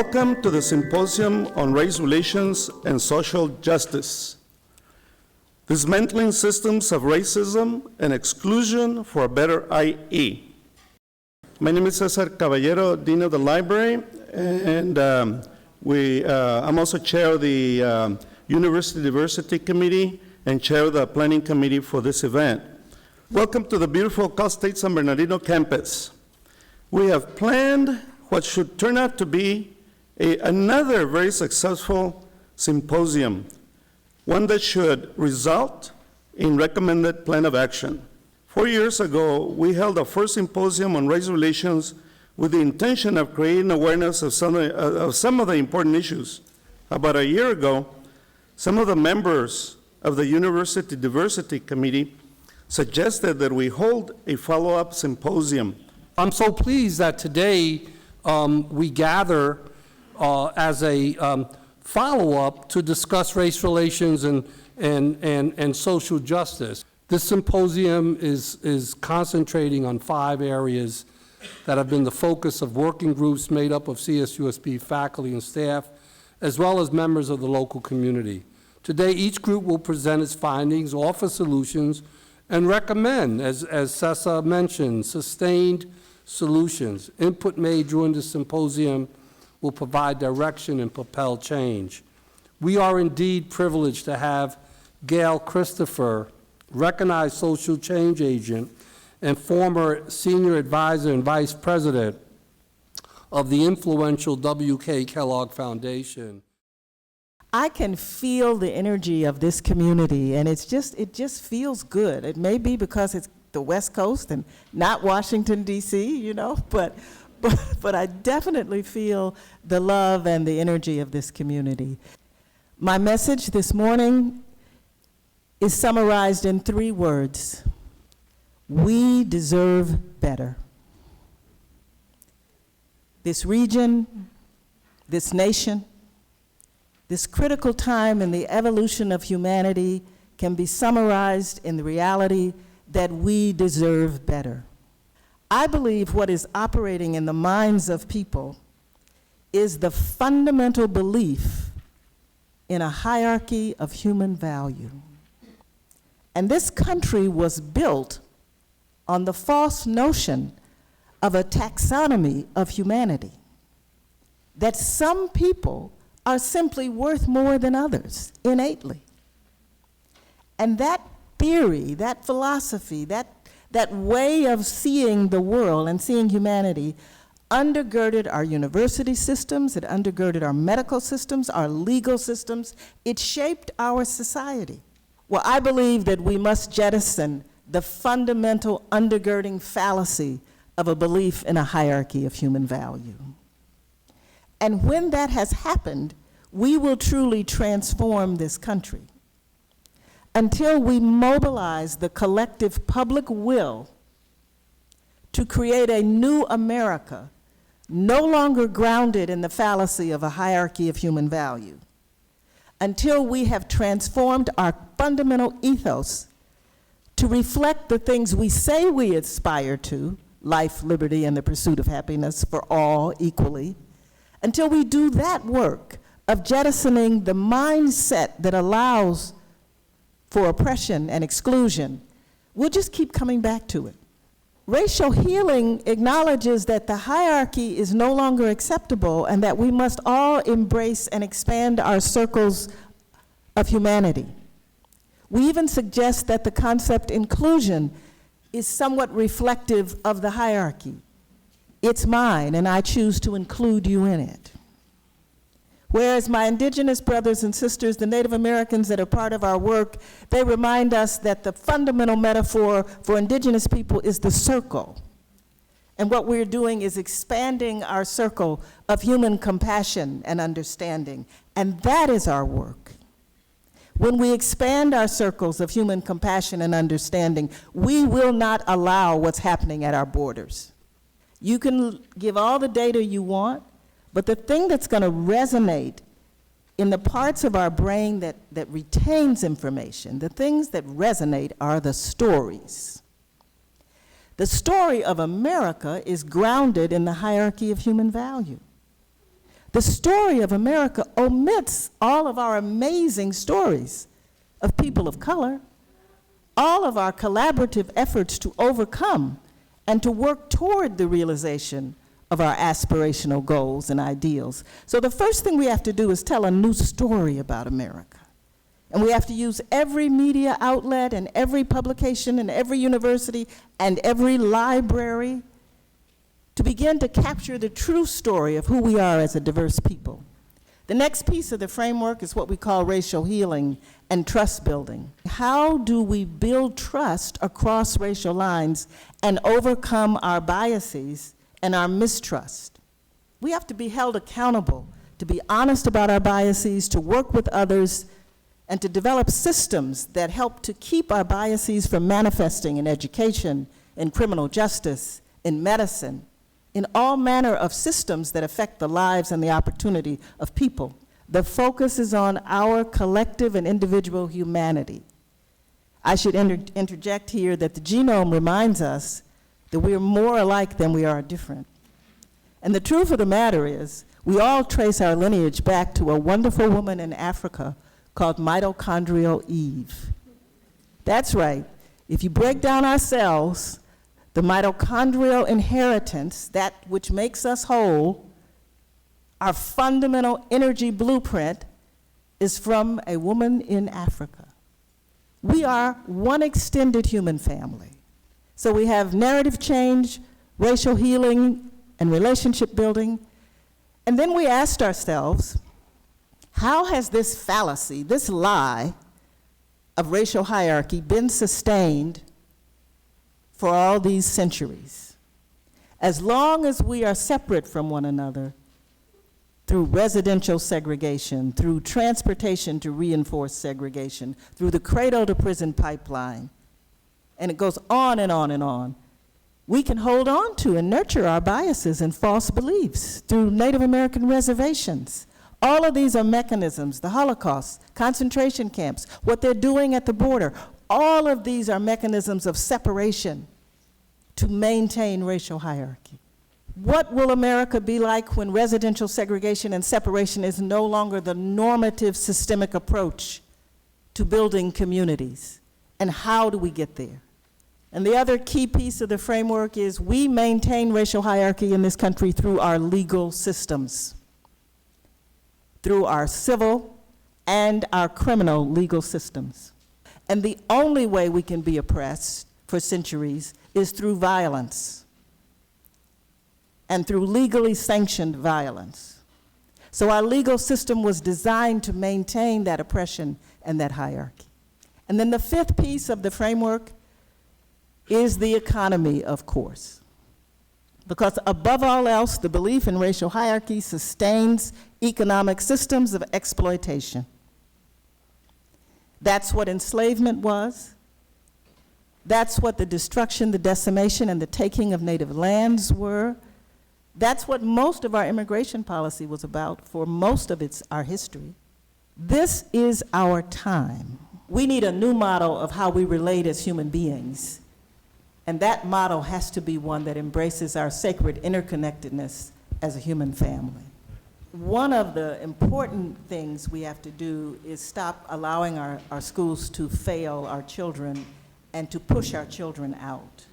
Welcome to the Symposium on Race Relations and Social Justice. Dismantling Systems of Racism and Exclusion for a Better IE. My name is Cesar Caballero, Dean of the Library, and I'm also chair of the University Diversity Committee and chair of the Planning Committee for this event. Welcome to the beautiful Cal State San Bernardino campus. We have planned what should turn out to be another very successful symposium, one that should result in recommended plan of action. 4 years ago, we held our first symposium on race relations with the intention of creating awareness of some of the important issues. About a year ago, some of the members of the University Diversity Committee suggested that we hold a follow-up symposium. I'm so pleased that today we gather as a follow-up to discuss race relations and social justice. This symposium is concentrating on 5 areas that have been the focus of working groups made up of CSUSB faculty and staff, as well as members of the local community. Today, each group will present its findings, offer solutions, and recommend, as Cessa mentioned, sustained solutions. Input made during the symposium will provide direction and propel change. We are indeed privileged to have Gail Christopher, recognized social change agent and former senior advisor and vice president of the influential W.K. Kellogg Foundation. I can feel the energy of this community, and it just feels good. It may be because it's the West Coast and not Washington, D.C., you know, but I definitely feel the love and the energy of this community. My message this morning is summarized in 3 words. We deserve better. This region, this nation, this critical time in the evolution of humanity can be summarized in the reality that we deserve better. I believe what is operating in the minds of people is the fundamental belief in a hierarchy of human value. And this country was built on the false notion of a taxonomy of humanity, that some people are simply worth more than others innately. And that theory, that philosophy, that way of seeing the world and seeing humanity undergirded our university systems, it undergirded our medical systems, our legal systems, it shaped our society. Well, I believe that we must jettison the fundamental undergirding fallacy of a belief in a hierarchy of human value. And when that has happened, we will truly transform this country. Until we mobilize the collective public will to create a new America, no longer grounded in the fallacy of a hierarchy of human value, until we have transformed our fundamental ethos to reflect the things we say we aspire to, life, liberty, and the pursuit of happiness for all equally, until we do that work of jettisoning the mindset that allows for oppression and exclusion, we'll just keep coming back to it. Racial healing acknowledges that the hierarchy is no longer acceptable and that we must all embrace and expand our circles of humanity. We even suggest that the concept inclusion is somewhat reflective of the hierarchy. It's mine, and I choose to include you in it. Whereas my indigenous brothers and sisters, the Native Americans that are part of our work, they remind us that the fundamental metaphor for indigenous people is the circle. And what we're doing is expanding our circle of human compassion and understanding. And that is our work. When we expand our circles of human compassion and understanding, we will not allow what's happening at our borders. You can give all the data you want, but the thing that's going to resonate in the parts of our brain that retains information, the things that resonate are the stories. The story of America is grounded in the hierarchy of human value. The story of America omits all of our amazing stories of people of color, all of our collaborative efforts to overcome and to work toward the realization of our aspirational goals and ideals. So the first thing we have to do is tell a new story about America. And we have to use every media outlet and every publication and every university and every library to begin to capture the true story of who we are as a diverse people. The next piece of the framework is what we call racial healing and trust building. How do we build trust across racial lines and overcome our biases and our mistrust? We have to be held accountable, to be honest about our biases, to work with others, and to develop systems that help to keep our biases from manifesting in education, in criminal justice, in medicine, in all manner of systems that affect the lives and the opportunity of people. The focus is on our collective and individual humanity. I should interject here that the genome reminds us that we are more alike than we are different. And the truth of the matter is, we all trace our lineage back to a wonderful woman in Africa called mitochondrial Eve. That's right. If you break down our cells, the mitochondrial inheritance, that which makes us whole, our fundamental energy blueprint, is from a woman in Africa. We are one extended human family. So we have narrative change, racial healing, and relationship building. And then we asked ourselves, how has this fallacy, this lie of racial hierarchy been sustained for all these centuries? As long as we are separate from one another through residential segregation, through transportation to reinforce segregation, through the cradle to prison pipeline, and it goes on and on and on, we can hold on to and nurture our biases and false beliefs through Native American reservations. All of these are mechanisms, the Holocaust, concentration camps, what they're doing at the border. All of these are mechanisms of separation to maintain racial hierarchy. What will America be like when residential segregation and separation is no longer the normative systemic approach to building communities? And how do we get there? And the other key piece of the framework is we maintain racial hierarchy in this country through our legal systems, through our civil and our criminal legal systems. And the only way we can be oppressed for centuries is through violence and through legally sanctioned violence. So our legal system was designed to maintain that oppression and that hierarchy. And then the fifth piece of the framework is the economy, of course. Because above all else, the belief in racial hierarchy sustains economic systems of exploitation. That's what enslavement was. That's what the destruction, the decimation, and the taking of native lands were. That's what most of our immigration policy was about for most of our history. This is our time. We need a new model of how we relate as human beings. And that model has to be one that embraces our sacred interconnectedness as a human family. One of the important things we have to do is stop allowing our schools to fail our children and to push our children out.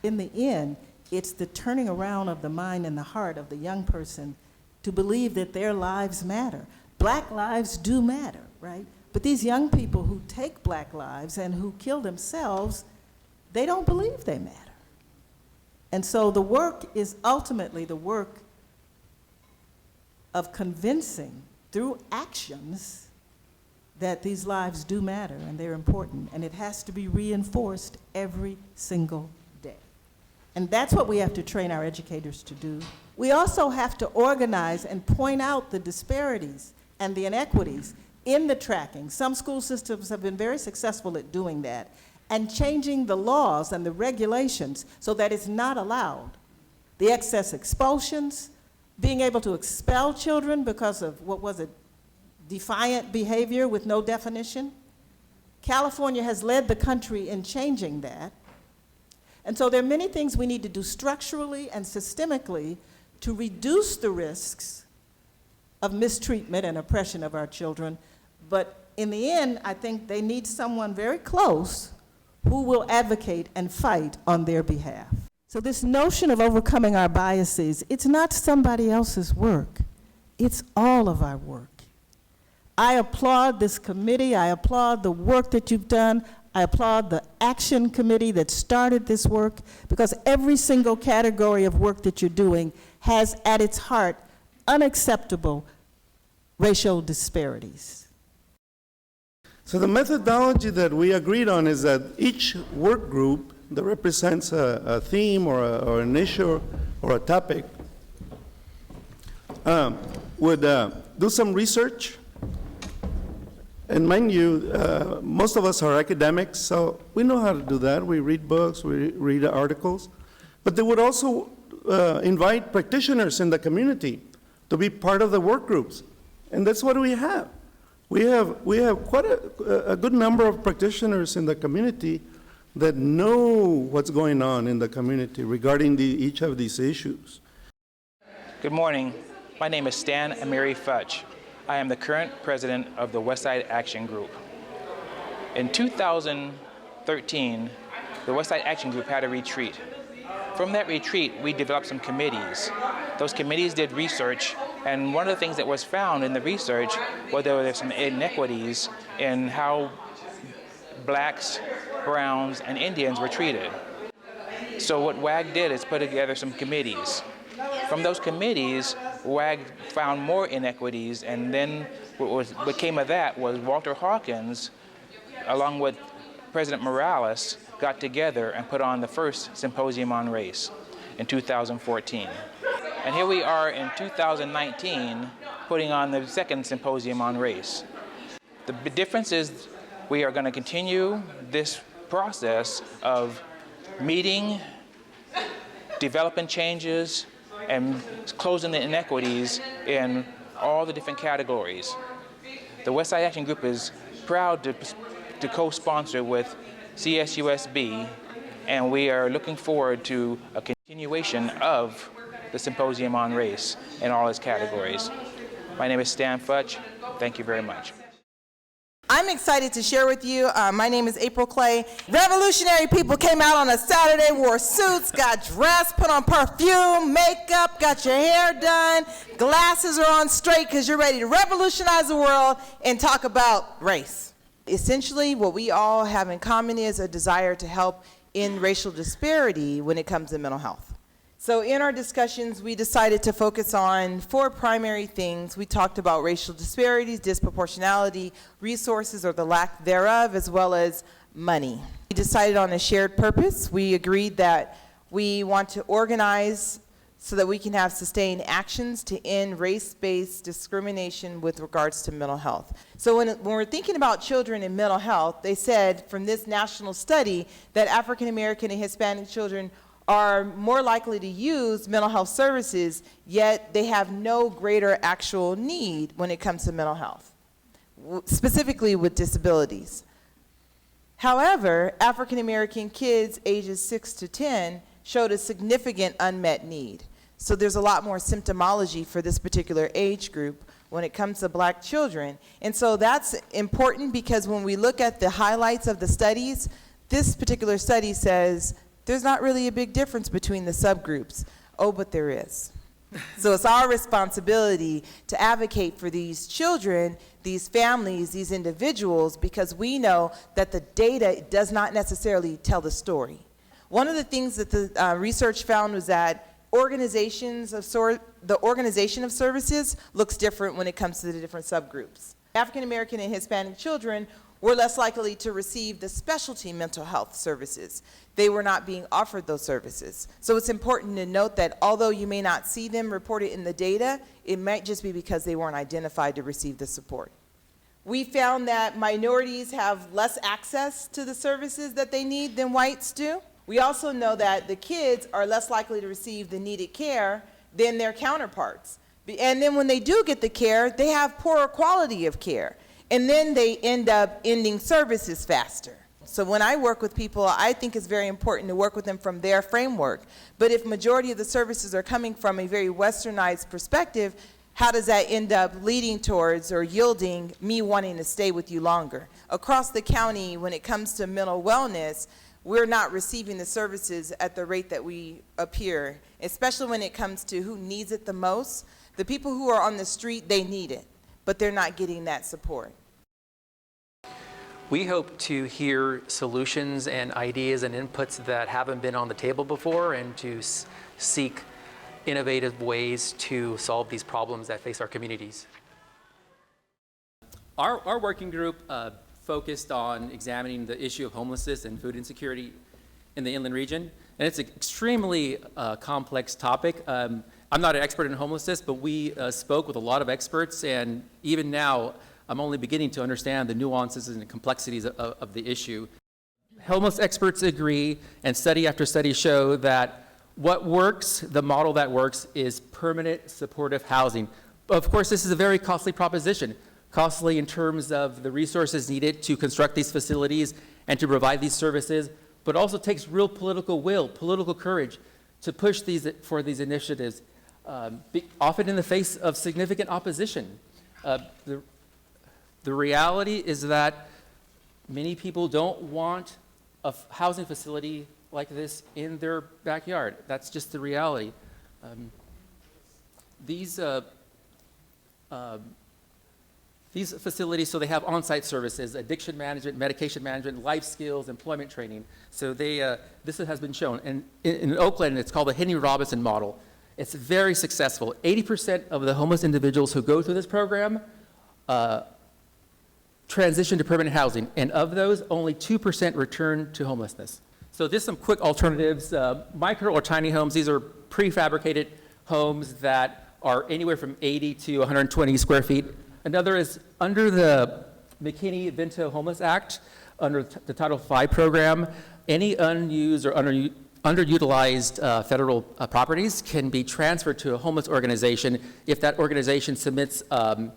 In the end, it's the turning around of the mind and the heart of the young person to believe that their lives matter. Black lives do matter, right? But these young people who take black lives and who kill themselves, they don't believe they matter. And so the work is ultimately the work of convincing through actions that these lives do matter and they're important, and it has to be reinforced every single day. And that's what we have to train our educators to do. We also have to organize and point out the disparities and the inequities in the tracking. Some school systems have been very successful at doing that and changing the laws and the regulations so that it's not allowed. The excess expulsions, being able to expel children because of, defiant behavior with no definition. California has led the country in changing that. And so there are many things we need to do structurally and systemically to reduce the risks of mistreatment and oppression of our children. But in the end, I think they need someone very close who will advocate and fight on their behalf. So this notion of overcoming our biases, it's not somebody else's work. It's all of our work. I applaud this committee. I applaud the work that you've done. I applaud the action committee that started this work, because every single category of work that you're doing has at its heart unacceptable racial disparities. So the methodology that we agreed on is that each work group that represents a theme or an issue or a topic would do some research. And mind you, most of us are academics, so we know how to do that. We read books, we read articles. But they would also invite practitioners in the community to be part of the work groups. And that's what we have. We have quite a good number of practitioners in the community that know what's going on in the community regarding each of these issues. Good morning. My name is Stan Amiri Futch. I am the current president of the Westside Action Group. In 2013, the Westside Action Group had a retreat. From that retreat, we developed some committees. Those committees did research, and one of the things that was found in the research was there were some inequities in how blacks, browns, and Indians were treated. So what WAG did is put together some committees. From those committees, WAG found more inequities, and then what came of that was Walter Hawkins, along with President Morales, got together and put on the first Symposium on Race in 2014. And here we are in 2019, putting on the second Symposium on Race. The difference is we are going to continue this process of meeting, developing changes, and closing the inequities in all the different categories. The Westside Action Group is proud to co-sponsor with CSUSB, and we are looking forward to a continuation of the Symposium on Race in all its categories. My name is Stan Futch. Thank you very much. I'm excited to share with you. My name is April Clay. Revolutionary people came out on a Saturday, wore suits, got dressed, put on perfume, makeup, got your hair done, glasses are on straight because you're ready to revolutionize the world and talk about race. Essentially, what we all have in common is a desire to help in racial disparity when it comes to mental health. So in our discussions, we decided to focus on 4 primary things. We talked about racial disparities, disproportionality, resources or the lack thereof, as well as money. We decided on a shared purpose. We agreed that we want to organize so that we can have sustained actions to end race-based discrimination with regards to mental health. So when we're thinking about children and mental health, they said from this national study that African American and Hispanic children are more likely to use mental health services, yet they have no greater actual need when it comes to mental health, specifically with disabilities. However, African American kids ages 6 to 10 showed a significant unmet need. So there's a lot more symptomology for this particular age group when it comes to black children. And so that's important because when we look at the highlights of the studies, this particular study says there's not really a big difference between the subgroups. Oh, but there is. So it's our responsibility to advocate for these children, these families, these individuals, because we know that the data does not necessarily tell the story. One of the things that the research found was that the organization of services looks different when it comes to the different subgroups. African American and Hispanic children were less likely to receive the specialty mental health services. They were not being offered those services. So it's important to note that although you may not see them reported in the data, it might just be because they weren't identified to receive the support. We found that minorities have less access to the services that they need than whites do. We also know that the kids are less likely to receive the needed care than their counterparts. And then when they do get the care, they have poorer quality of care. And then they end up ending services faster. So when I work with people, I think it's very important to work with them from their framework. But if majority of the services are coming from a very westernized perspective, how does that end up leading towards or yielding me wanting to stay with you longer? Across the county, when it comes to mental wellness, we're not receiving the services at the rate that we appear, especially when it comes to who needs it the most. The people who are on the street, they need it, but they're not getting that support. We hope to hear solutions and ideas and inputs that haven't been on the table before, and to seek innovative ways to solve these problems that face our communities. Our working group focused on examining the issue of homelessness and food insecurity in the inland region, and it's an extremely complex topic. I'm not an expert in homelessness, but we spoke with a lot of experts, and even now I'm only beginning to understand the nuances and the complexities of the issue. Homeless experts agree, and study after study show that what works, the model that works, is permanent supportive housing. Of course, this is a very costly proposition. Costly in terms of the resources needed to construct these facilities and to provide these services, but also takes real political will, political courage to push for these initiatives, often in the face of significant opposition. The reality is that many people don't want a housing facility like this in their backyard. That's just the reality. These facilities, so they have on-site services, addiction management, medication management, life skills, employment training. So this has been shown. And in Oakland, it's called the Henry Robinson model. It's very successful. 80% of the homeless individuals who go through this program transition to permanent housing. And of those, only 2% return to homelessness. So just some quick alternatives. Micro or tiny homes, these are prefabricated homes that are anywhere from 80 to 120 square feet. Another is under the McKinney-Vento Homeless Act, under the Title V program, any unused or underutilized federal properties can be transferred to a homeless organization if that organization submits a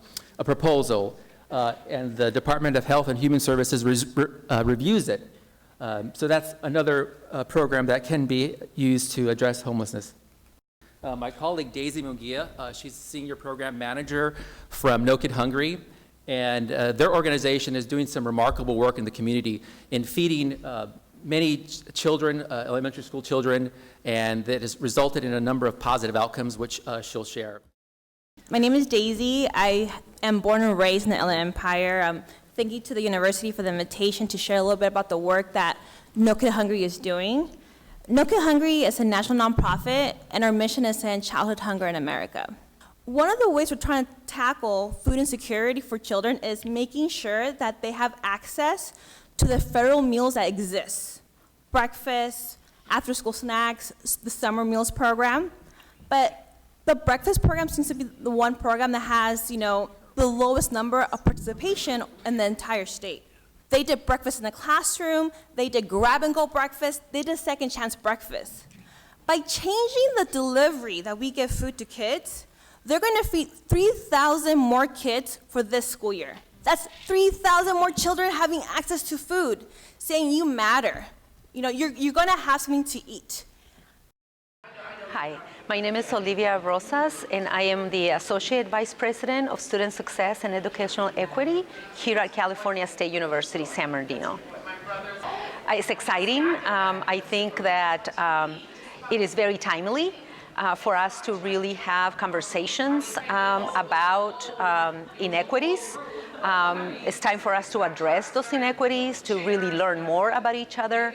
proposal and the Department of Health and Human Services reviews it. So that's another program that can be used to address homelessness. My colleague Daisy Munguia, she's Senior Program Manager from No Kid Hungry, and their organization is doing some remarkable work in the community in feeding many children, elementary school children, and that has resulted in a number of positive outcomes, which she'll share. My name is Daisy. I am born and raised in the Inland Empire. Thank you to the university for the invitation to share a little bit about the work that No Kid Hungry is doing. No Kid Hungry is a national nonprofit, and our mission is to end childhood hunger in America. One of the ways we're trying to tackle food insecurity for children is making sure that they have access to the federal meals that exist. Breakfast, after-school snacks, the summer meals program. But the breakfast program seems to be the one program that has, the lowest number of participation in the entire state. They did breakfast in the classroom, they did grab-and-go breakfast, they did second chance breakfast. By changing the delivery that we give food to kids, they're going to feed 3,000 more kids for this school year. That's 3,000 more children having access to food, saying you matter. You're going to have something to eat. Hi, my name is Olivia Rosas, and I am the Associate Vice President of Student Success and Educational Equity here at California State University, San Bernardino. It's exciting. I think that it is very timely for us to really have conversations about inequities. It's time for us to address those inequities, to really learn more about each other,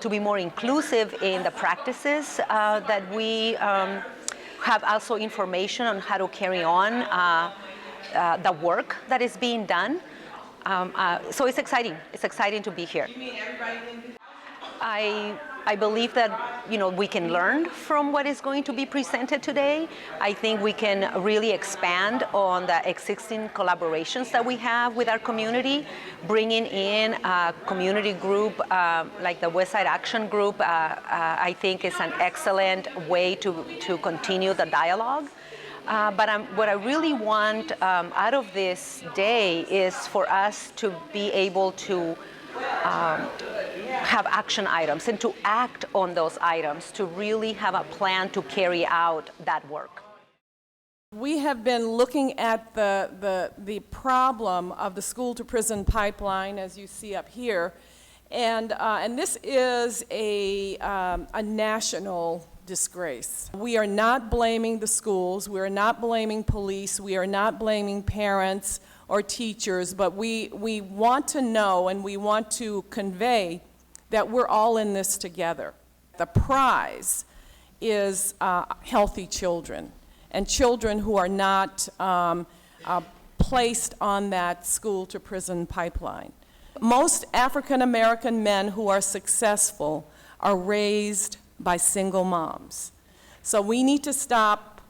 to be more inclusive in the practices that we have also information on how to carry on the work that is being done. So it's exciting. It's exciting to be here. I believe that we can learn from what is going to be presented today. I think we can really expand on the existing collaborations that we have with our community, bringing in a community group like the Westside Action Group. I think is an excellent way to continue the dialogue. But what I really want out of this day is for us to be able to have action items and to act on those items, to really have a plan to carry out that work. We have been looking at the problem of the school-to-prison pipeline, as you see up here, and this is a national disgrace. We are not blaming the schools, we are not blaming police, we are not blaming parents or teachers, but we want to know and we want to convey that we're all in this together. The prize is healthy children, and children who are not placed on that school-to-prison pipeline. Most African American men who are successful are raised by single moms. So we need to stop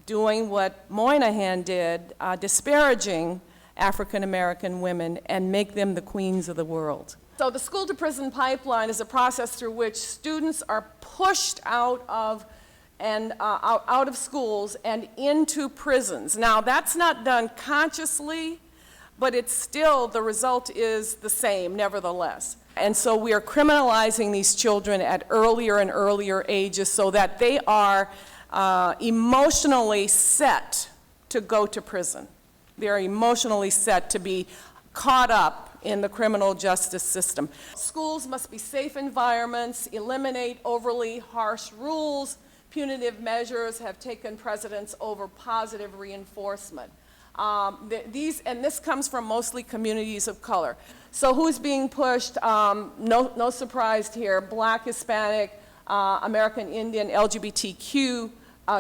doing what Moynihan did, disparaging African American women, and make them the queens of the world. So the school-to-prison pipeline is a process through which students are pushed out of schools and into prisons. Now, that's not done consciously, but it's still, the result is the same, nevertheless. And so we are criminalizing these children at earlier and earlier ages so that they are emotionally set to go to prison. They're emotionally set to be caught up in the criminal justice system. Schools must be safe environments, eliminate overly harsh rules. Punitive measures have taken precedence over positive reinforcement. This comes from mostly communities of color. So who's being pushed? No surprise here. Black, Hispanic, American Indian, LGBTQ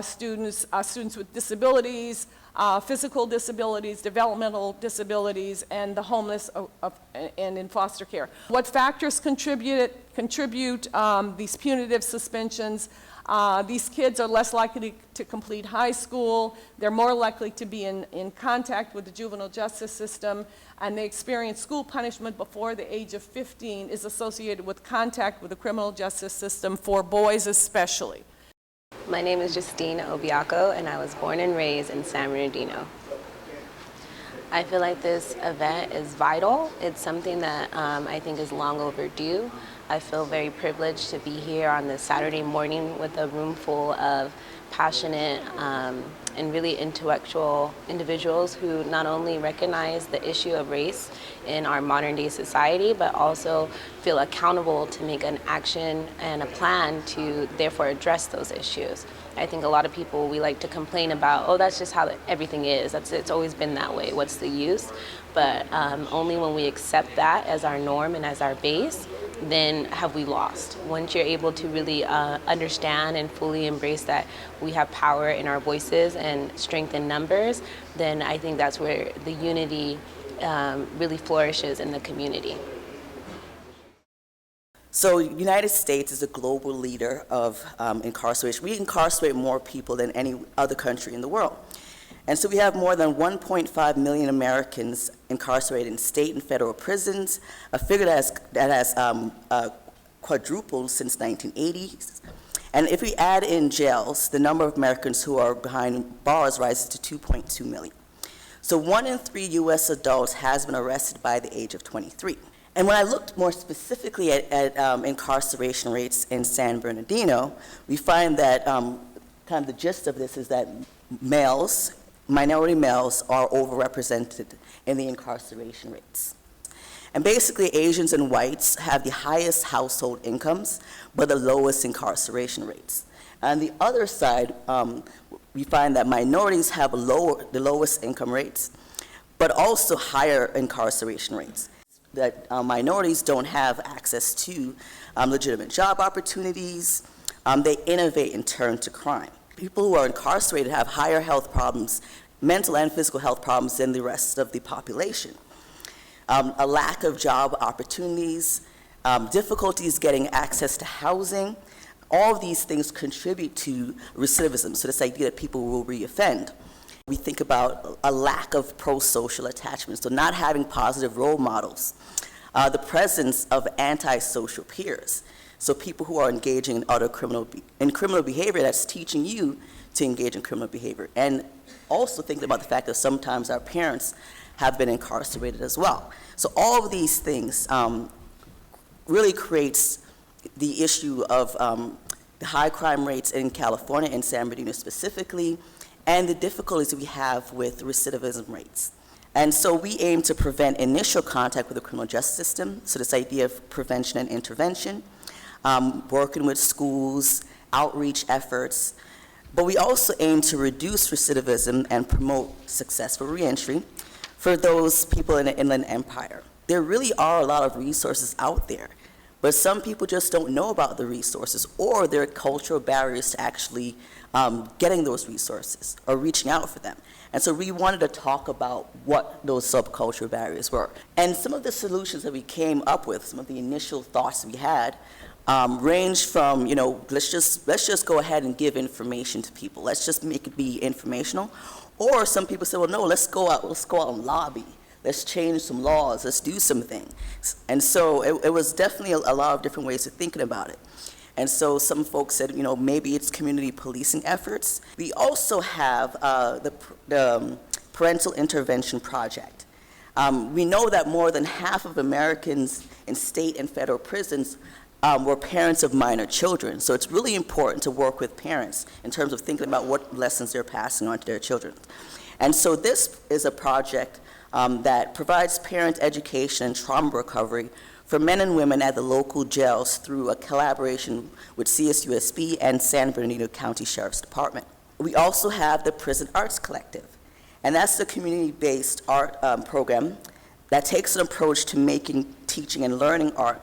students with disabilities, physical disabilities, developmental disabilities, and the homeless and in foster care. What factors contribute these punitive suspensions? These kids are less likely to complete high school, they're more likely to be in contact with the juvenile justice system, and they experience school punishment before the age of 15 is associated with contact with the criminal justice system, for boys especially. My name is Justine Obiaco, and I was born and raised in San Bernardino. I feel like this event is vital. It's something that I think is long overdue. I feel very privileged to be here on this Saturday morning with a room full of passionate and really intellectual individuals who not only recognize the issue of race in our modern day society, but also feel accountable to make an action and a plan to therefore address those issues. I think a lot of people, we like to complain about, oh, that's just how everything is. It's always been that way. What's the use? But only when we accept that as our norm and as our base, then have we lost. Once you're able to really understand and fully embrace that we have power in our voices and strength in numbers, then I think that's where the unity really flourishes in the community. So United States is a global leader of incarceration. We incarcerate more people than any other country in the world. And so we have more than 1.5 million Americans incarcerated in state and federal prisons, a figure that has quadrupled since 1980s. And if we add in jails, the number of Americans who are behind bars rises to 2.2 million. So 1 in 3 US adults has been arrested by the age of 23. And when I looked more specifically at incarceration rates in San Bernardino, we find that kind of the gist of this is that males, minority males, are overrepresented in the incarceration rates. And basically, Asians and whites have the highest household incomes, but the lowest incarceration rates. On the other side, we find that minorities have the lowest income rates, but also higher incarceration rates. That minorities don't have access to legitimate job opportunities. They innovate and turn to crime. People who are incarcerated have higher health problems, mental and physical health problems, than the rest of the population. A lack of job opportunities, difficulties getting access to housing, all of these things contribute to recidivism, so this idea that people will reoffend. We think about a lack of pro-social attachment, so not having positive role models. The presence of antisocial peers, so people who are engaging in criminal behavior that's teaching you to engage in criminal behavior. And also thinking about the fact that sometimes our parents have been incarcerated as well. So all of these things really creates the issue of the high crime rates in California and San Bernardino specifically, and the difficulties we have with recidivism rates. And so we aim to prevent initial contact with the criminal justice system, so this idea of prevention and intervention, working with schools, outreach efforts, but we also aim to reduce recidivism and promote successful reentry for those people in the Inland Empire. There really are a lot of resources out there, but some people just don't know about the resources, or there are cultural barriers to actually getting those resources or reaching out for them. And so we wanted to talk about what those subcultural barriers were. And some of the solutions that we came up with, some of the initial thoughts we had, ranged from, let's just go ahead and give information to people. Let's just make it be informational. Or some people said, well, no, let's go out and lobby. Let's change some laws. Let's do some things. And so it was definitely a lot of different ways of thinking about it. And so some folks said, maybe it's community policing efforts. We also have the Parental Intervention Project. We know that more than half of Americans in state and federal prisons were parents of minor children. So it's really important to work with parents in terms of thinking about what lessons they're passing on to their children. And so this is a project that provides parent education and trauma recovery for men and women at the local jails through a collaboration with CSUSB and San Bernardino County Sheriff's Department. We also have the Prison Arts Collective, and that's the community-based art program that takes an approach to making, teaching, and learning art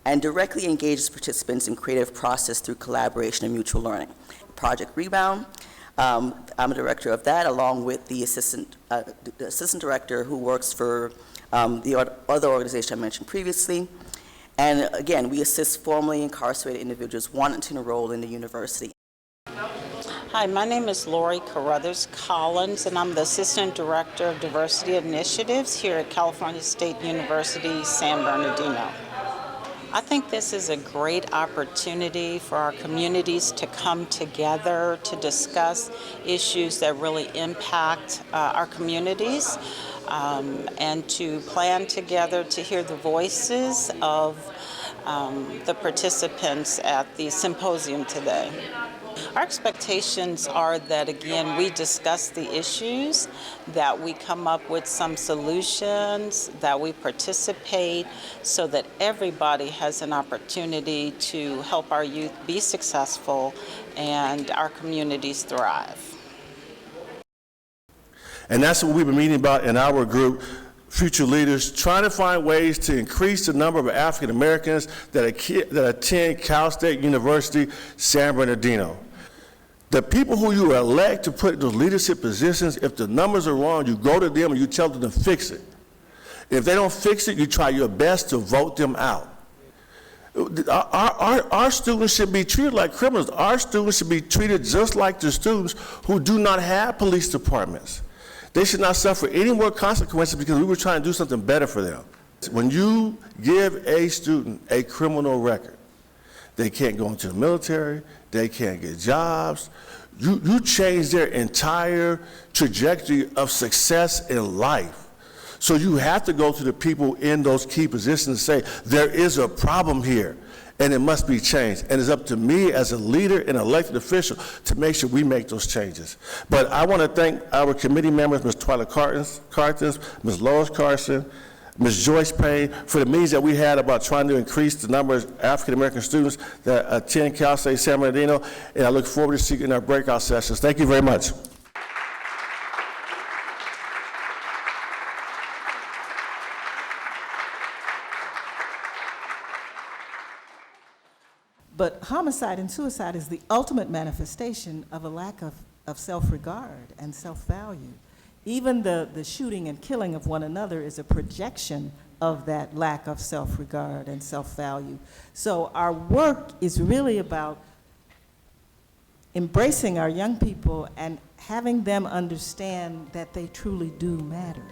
and directly engages participants in creative process through collaboration and mutual learning. Project Rebound, I'm a director of that, along with the assistant director who works for the other organization I mentioned previously. And again, we assist formerly incarcerated individuals wanting to enroll in the university. Hi, my name is Lori Carruthers Collins, and I'm the Assistant Director of Diversity Initiatives here at California State University, San Bernardino. I think this is a great opportunity for our communities to come together to discuss issues that really impact our communities, and to plan together to hear the voices of the participants at the symposium today. Our expectations are that, again, we discuss the issues, that we come up with some solutions, that we participate so that everybody has an opportunity to help our youth be successful and our communities thrive. And that's what we've been meeting about in our group, Future Leaders, trying to find ways to increase the number of African Americans that attend Cal State University, San Bernardino. The people who you elect to put in those leadership positions, if the numbers are wrong, you go to them and you tell them to fix it. If they don't fix it, you try your best to vote them out. Our students should be treated like criminals. Our students should be treated just like the students who do not have police departments. They should not suffer any more consequences because we were trying to do something better for them. When you give a student a criminal record, they can't go into the military, they can't get jobs. You change their entire trajectory of success in life. So you have to go to the people in those key positions and say, there is a problem here, and it must be changed. And it's up to me as a leader and elected official to make sure we make those changes. But I want to thank our committee members, Ms. Twyla Cartons, Ms. Lois Carson, Ms. Joyce Payne, for the meetings that we had about trying to increase the number of African-American students that attend Cal State San Bernardino, and I look forward to seeing in our breakout sessions. Thank you very much. But homicide and suicide is the ultimate manifestation of a lack of self-regard and self-value. Even the shooting and killing of one another is a projection of that lack of self-regard and self-value. So our work is really about embracing our young people and having them understand that they truly do matter.